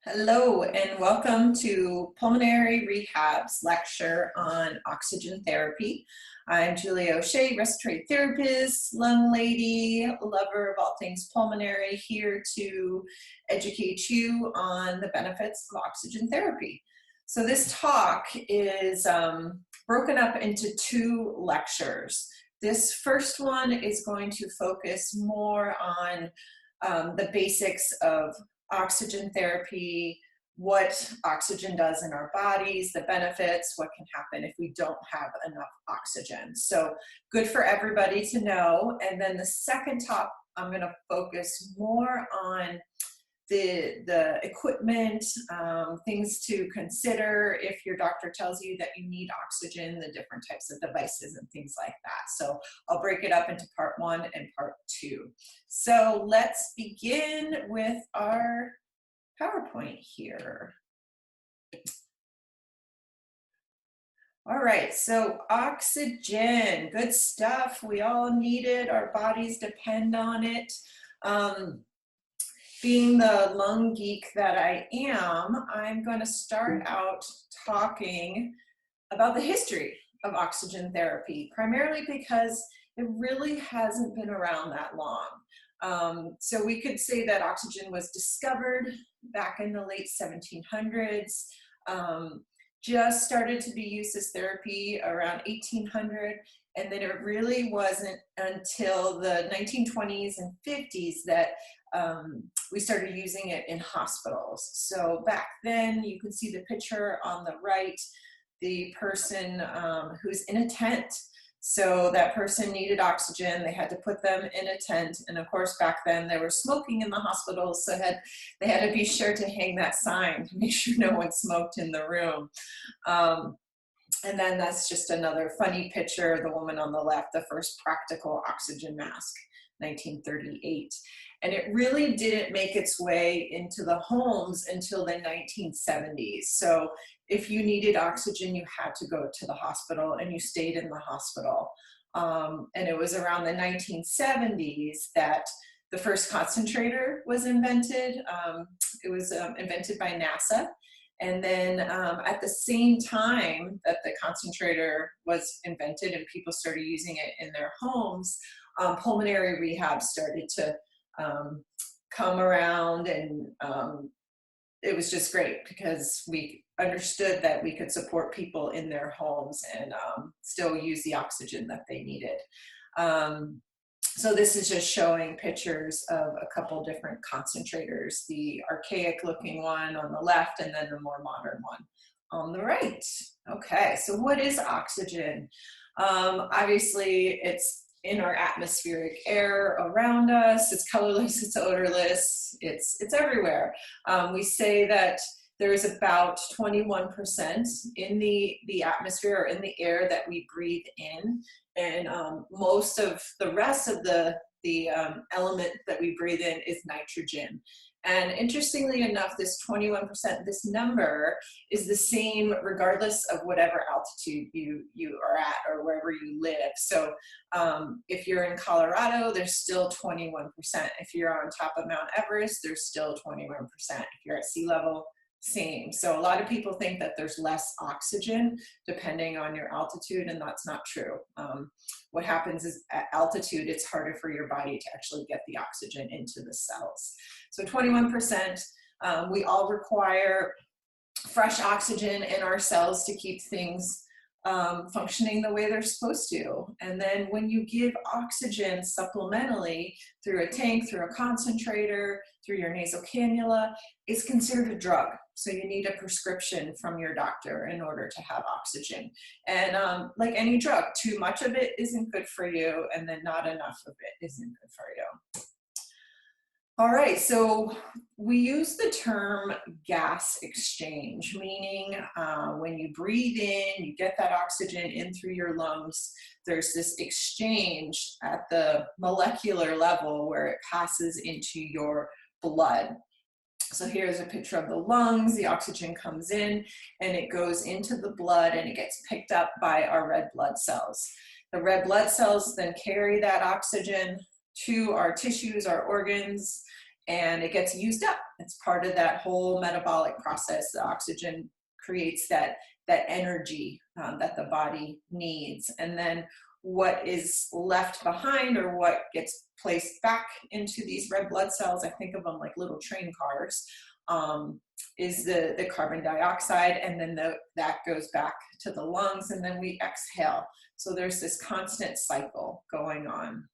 Hello and welcome to Pulmonary Rehab's lecture on oxygen therapy. I'm Julia O'Shea, respiratory therapist, lung lady, lover of all things pulmonary, here to educate you on the benefits of oxygen therapy. So this talk is broken up into two lectures. This first one is going to focus more on the basics of oxygen therapy, what oxygen does in our bodies, the benefits, what can happen if we don't have enough oxygen. So good for everybody to know. And then the second talk, I'm going to focus more on the equipment, things to consider if your doctor tells you that you need oxygen, the different types of devices and things like that. So I'll break it up into part one and part two. So let's begin with our PowerPoint here. All right, so oxygen, good stuff. We all need it. Our bodies depend on it. Being the lung geek that I am, I'm going to start out talking about the history of oxygen therapy, primarily because it really hasn't been around that long. So we could say that oxygen was discovered back in the late 1700s, just started to be used as therapy around 1800, and then it really wasn't until the 1920s and 50s that we started using it in hospitals. So back then, you can see the picture on the right, the person who's in a tent. So that person needed oxygen, they had to put them in a tent. And of course, back then they were smoking in the hospitals, so they had to be sure to hang that sign to make sure no one smoked in the room. And then that's just another funny picture, the woman on the left, the first practical oxygen mask, 1938. And it really didn't make its way into the homes until the 1970s. So if you needed oxygen, you had to go to the hospital and you stayed in the hospital. And it was around the 1970s that the first concentrator was invented. It was invented by NASA. And then at the same time that the concentrator was invented and people started using it in their homes, pulmonary rehab started to come around, and it was just great because we understood that we could support people in their homes and still use the oxygen that they needed. So this is just showing pictures of a couple different concentrators, the archaic looking one on the left and then the more modern one on the right. Okay, so what is oxygen? Obviously it's in our atmospheric air around us. It's colorless, it's odorless, it's everywhere. We say that there's about 21% in the atmosphere or in the air that we breathe in, and most of the rest of the element that we breathe in is nitrogen. And interestingly enough, this 21%, this number is the same regardless of whatever altitude you are at or wherever you live. So if you're in Colorado, there's still 21%. If you're on top of Mount Everest, there's still 21%. If you're at sea level, same. So a lot of people think that there's less oxygen depending on your altitude, and that's not true. What happens is at altitude, it's harder for your body to actually get the oxygen into the cells. So 21%, we all require fresh oxygen in our cells to keep things functioning the way they're supposed to. And then when you give oxygen supplementally through a tank, through a concentrator, through your nasal cannula, it's considered a drug. So you need a prescription from your doctor in order to have oxygen. And like any drug, too much of it isn't good for you, and then not enough of it isn't good for you. All right, so we use the term gas exchange, meaning when you breathe in, you get that oxygen in through your lungs, there's this exchange at the molecular level where it passes into your blood. So here's a picture of the lungs, the oxygen comes in and it goes into the blood and it gets picked up by our red blood cells. The red blood cells then carry that oxygen to our tissues, our organs, and it gets used up. It's part of that whole metabolic process. The oxygen creates that energy that the body needs. And then what is left behind, or what gets placed back into these red blood cells, I think of them like little train cars, is the carbon dioxide, and then that goes back to the lungs, and then we exhale. So there's this constant cycle going on.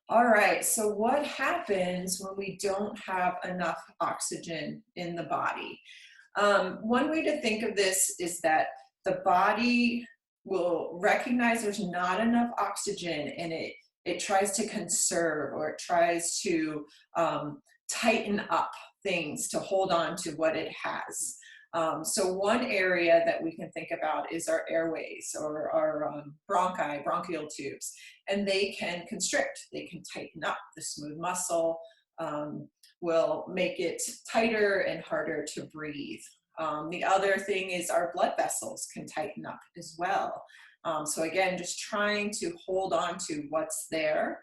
All right, so what happens when we don't have enough oxygen in the body? One way to think of this is that the body will recognize there's not enough oxygen, and it tries to conserve, or it tries to tighten up things to hold on to what it has. So one area that we can think about is our airways, or our bronchial tubes, and they can constrict, they can tighten up. The smooth muscle will make it tighter and harder to breathe. The other thing is our blood vessels can tighten up as well. So again, just trying to hold on to what's there.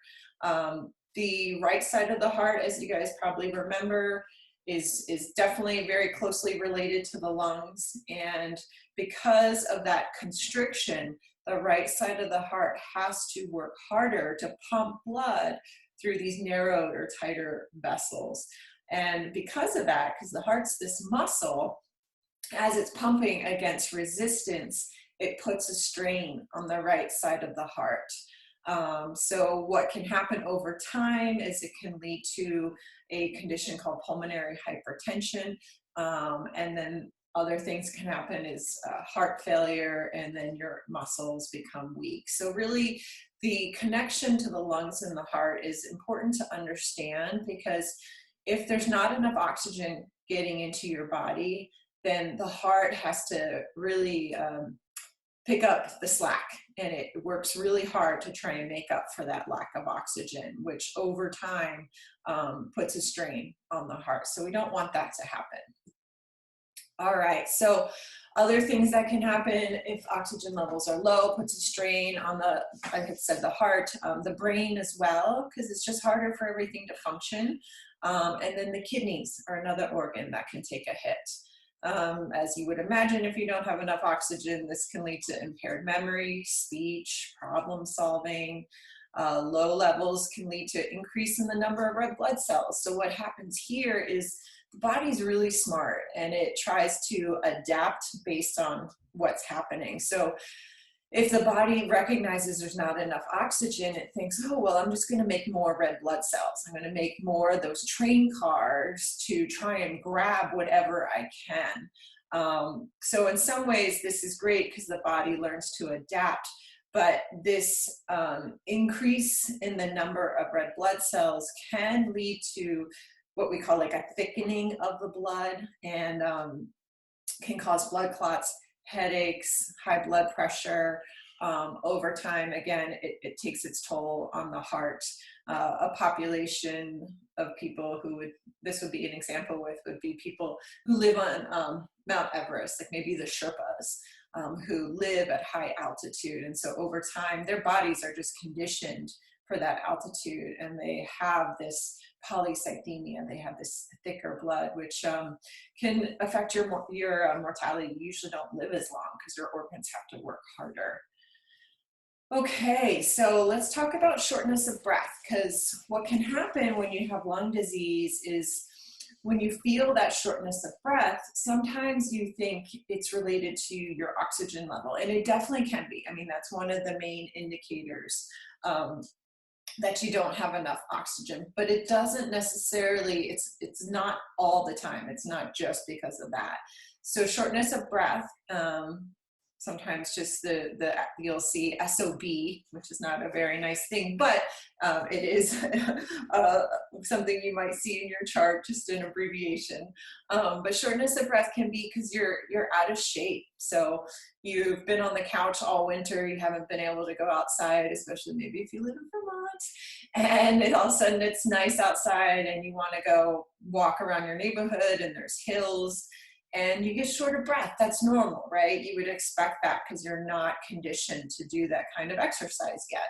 The right side of the heart, as you guys probably remember, is definitely very closely related to the lungs. And because of that constriction, the right side of the heart has to work harder to pump blood through these narrowed or tighter vessels. And because of that, because the heart's this muscle, as it's pumping against resistance, it puts a strain on the right side of the heart. So what can happen over time is it can lead to a condition called pulmonary hypertension, and then other things can happen is heart failure, and then your muscles become weak. So really, the connection to the lungs and the heart is important to understand, because if there's not enough oxygen getting into your body, then the heart has to really pick up the slack, and it works really hard to try and make up for that lack of oxygen, which over time puts a strain on the heart. So we don't want that to happen. All right, so other things that can happen if oxygen levels are low, puts a strain on the, like I said, the heart, the brain as well, because it's just harder for everything to function. And then the kidneys are another organ that can take a hit. As you would imagine, if you don't have enough oxygen, this can lead to impaired memory, speech, problem solving. Low levels can lead to increase in the number of red blood cells. So what happens here is the body's really smart, and it tries to adapt based on what's happening. So if the body recognizes there's not enough oxygen, it thinks, oh, well, I'm just going to make more red blood cells. I'm going to make more of those train cars to try and grab whatever I can. So in some ways, this is great because the body learns to adapt. But this increase in the number of red blood cells can lead to what we call like a thickening of the blood, and can cause blood clots, headaches, high blood pressure. Over time, again, it takes its toll on the heart. A population of people who this would be an example with, would be people who live on Mount Everest, like maybe the Sherpas, who live at high altitude. And so over time, their bodies are just conditioned for that altitude, and they have this polycythemia, they have this thicker blood, which can affect your mortality. You usually don't live as long because your organs have to work harder. Okay, so let's talk about shortness of breath, because what can happen when you have lung disease is when you feel that shortness of breath, sometimes you think it's related to your oxygen level, and it definitely can be. I mean, that's one of the main indicators that you don't have enough oxygen, but it doesn't necessarily, it's not all the time. It's not just because of that. So shortness of breath, sometimes just you'll see SOB, which is not a very nice thing, but it is something you might see in your chart, just an abbreviation. But shortness of breath can be because you're out of shape. So you've been on the couch all winter, you haven't been able to go outside, especially maybe if you live in Vermont, and all of a sudden it's nice outside and you want to go walk around your neighborhood and there's hills, and you get short of breath. That's normal, right? You would expect that because you're not conditioned to do that kind of exercise yet.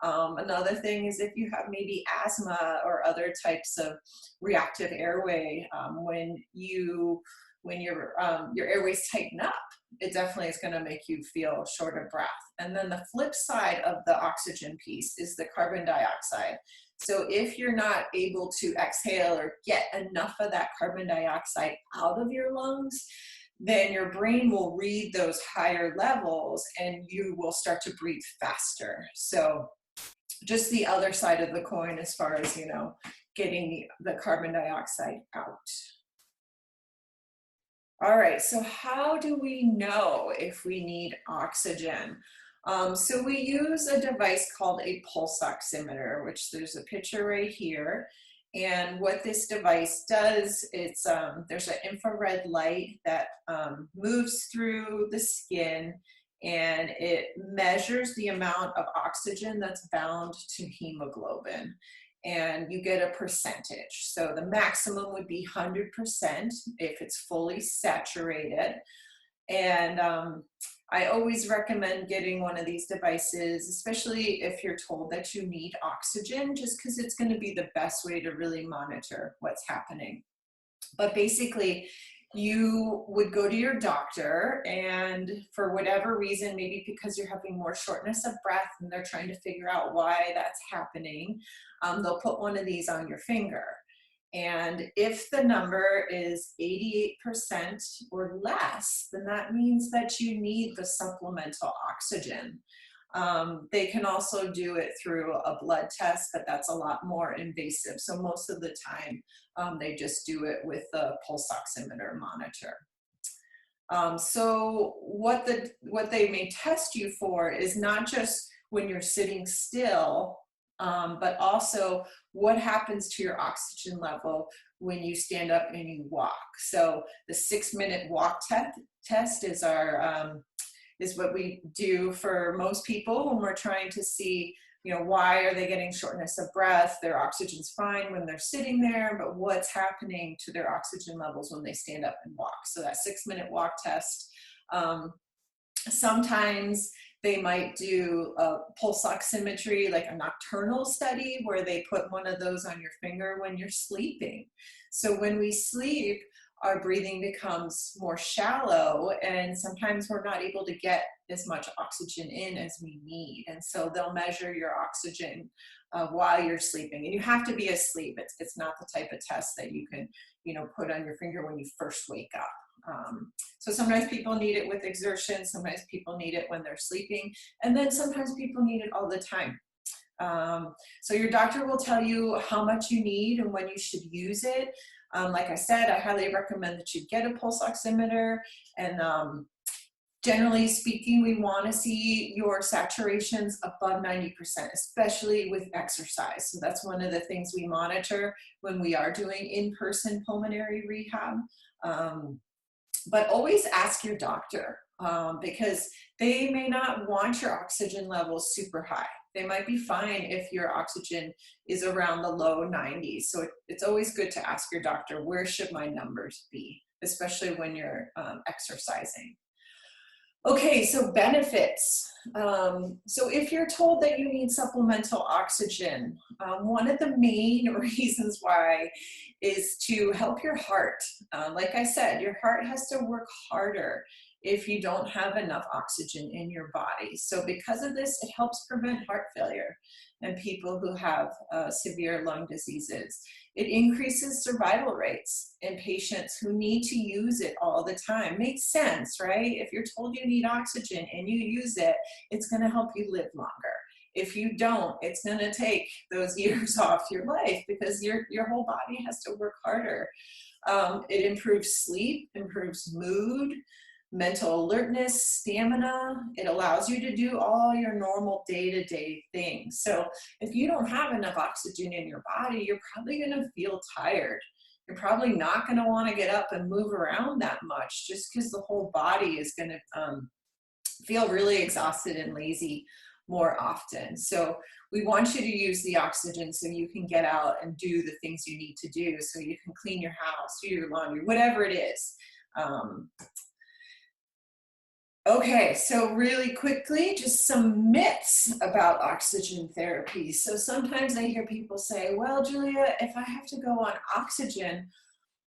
Another thing is if you have maybe asthma or other types of reactive airway, when your airways tighten up, it definitely is going to make you feel short of breath. And then the flip side of the oxygen piece is the carbon dioxide. So if you're not able to exhale or get enough of that carbon dioxide out of your lungs, then your brain will read those higher levels and you will start to breathe faster. So just the other side of the coin as far as, getting the carbon dioxide out. All right, so how do we know if we need oxygen? So we use a device called a pulse oximeter, which there's a picture right here. And what this device does, there's an infrared light that moves through the skin, and it measures the amount of oxygen that's bound to hemoglobin. And you get a percentage. So the maximum would be 100% if it's fully saturated. And I always recommend getting one of these devices, especially if you're told that you need oxygen, just because it's going to be the best way to really monitor what's happening. But basically, you would go to your doctor, and for whatever reason, maybe because you're having more shortness of breath and they're trying to figure out why that's happening, they'll put one of these on your finger. And if the number is 88% or less, then that means that you need the supplemental oxygen. They can also do it through a blood test, but that's a lot more invasive. So most of the time, they just do it with the pulse oximeter monitor. So what they may test you for is not just when you're sitting still, but also what happens to your oxygen level when you stand up and you walk. So the 6-minute walk test is what we do for most people when we're trying to see, why are they getting shortness of breath? Their oxygen's fine when they're sitting there, but what's happening to their oxygen levels when they stand up and walk? So that 6-minute walk test. Sometimes they might do a pulse oximetry, like a nocturnal study, where they put one of those on your finger when you're sleeping. So when we sleep, our breathing becomes more shallow, and sometimes we're not able to get as much oxygen in as we need. And so they'll measure your oxygen while you're sleeping. And you have to be asleep. It's not the type of test that you can, put on your finger when you first wake up. So sometimes people need it with exertion, sometimes people need it when they're sleeping, and then sometimes people need it all the time. So your doctor will tell you how much you need and when you should use it. Like I said, I highly recommend that you get a pulse oximeter, and generally speaking, we want to see your saturations above 90%, especially with exercise. So that's one of the things we monitor when we are doing in-person pulmonary rehab. But always ask your doctor, because they may not want your oxygen levels super high. They might be fine if your oxygen is around the low 90s. So it's always good to ask your doctor, where should my numbers be, especially when you're exercising. Okay, so benefits. So if you're told that you need supplemental oxygen, one of the main reasons why is to help your heart. Like I said, your heart has to work harder if you don't have enough oxygen in your body. So because of this, it helps prevent heart failure in people who have severe lung diseases. It increases survival rates in patients who need to use it all the time. Makes sense, right? If you're told you need oxygen and you use it, it's going to help you live longer. If you don't, it's going to take those years off your life because your whole body has to work harder. It improves sleep, improves mood, mental alertness, stamina. It allows you to do all your normal day-to-day things. So if you don't have enough oxygen in your body, you're probably going to feel tired. You're probably not going to want to get up and move around that much, just because the whole body is going to feel really exhausted and lazy more often. So we want you to use the oxygen so you can get out and do the things you need to do. So you can clean your house, do your laundry, whatever it is. Okay, so really quickly, just some myths about oxygen therapy. So sometimes I hear people say, well, Julia, if I have to go on oxygen,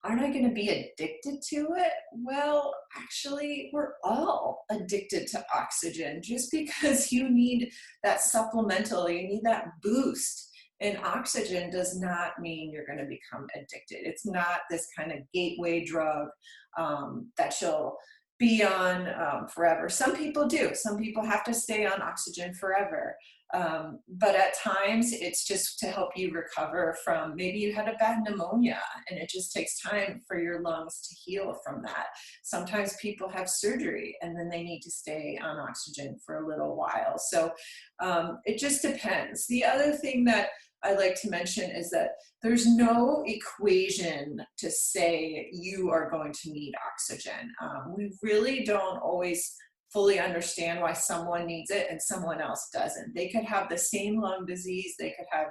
aren't I going to be addicted to it? Well, actually, we're all addicted to oxygen. Just because you need that supplemental, you need that boost in oxygen does not mean you're going to become addicted. It's not this kind of gateway drug that you'll be on forever. Some people do. Some people have to stay on oxygen forever. But at times it's just to help you recover from, maybe you had a bad pneumonia and it just takes time for your lungs to heal from that. Sometimes people have surgery and then they need to stay on oxygen for a little while. So it just depends. The other thing that I like to mention is that there's no equation to say you are going to need oxygen. We really don't always fully understand why someone needs it and someone else doesn't. They could have the same lung disease, they could have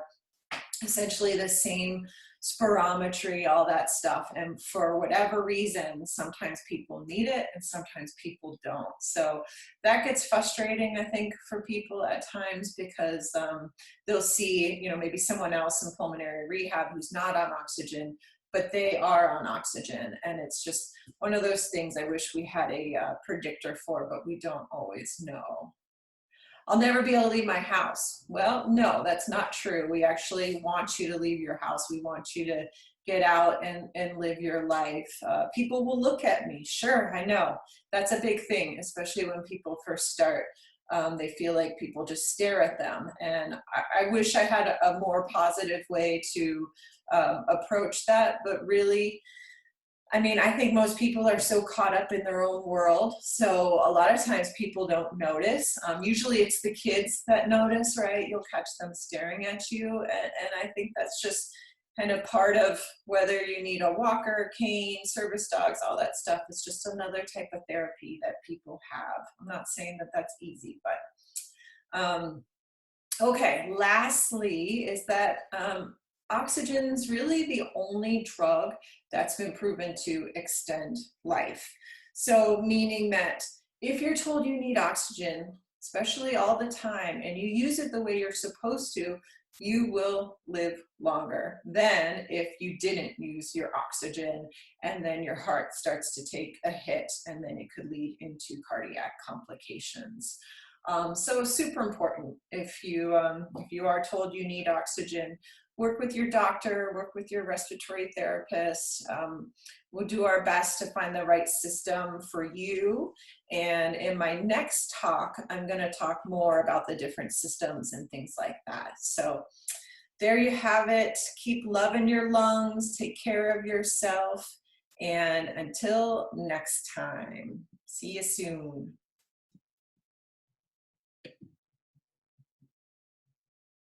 essentially the same spirometry, all that stuff. And for whatever reason, sometimes people need it and sometimes people don't. So that gets frustrating, I think, for people at times because they'll see, maybe someone else in pulmonary rehab who's not on oxygen, but they are on oxygen. And it's just one of those things I wish we had a predictor for, but we don't always know. I'll never be able to leave my house. Well, no, that's not true. We actually want you to leave your house. We want you to get out and live your life. People will look at me. Sure, I know. That's a big thing, especially when people first start. They feel like people just stare at them. And I wish I had a more positive way to approach that, but really, I think most people are so caught up in their own world. So a lot of times people don't notice. Usually it's the kids that notice, right? You'll catch them staring at you. And I think that's just kind of part of whether you need a walker, cane, service dogs, all that stuff. It's just another type of therapy that people have. I'm not saying that that's easy, but okay, lastly is that oxygen's really the only drug that's been proven to extend life. So meaning that if you're told you need oxygen, especially all the time, and you use it the way you're supposed to, you will live longer than if you didn't use your oxygen and then your heart starts to take a hit and then it could lead into cardiac complications. So super important if you are told you need oxygen, work with your doctor, work with your respiratory therapist. We'll do our best to find the right system for you. And in my next talk, I'm going to talk more about the different systems and things like that. So there you have it. Keep loving your lungs, take care of yourself, and until next time, see you soon.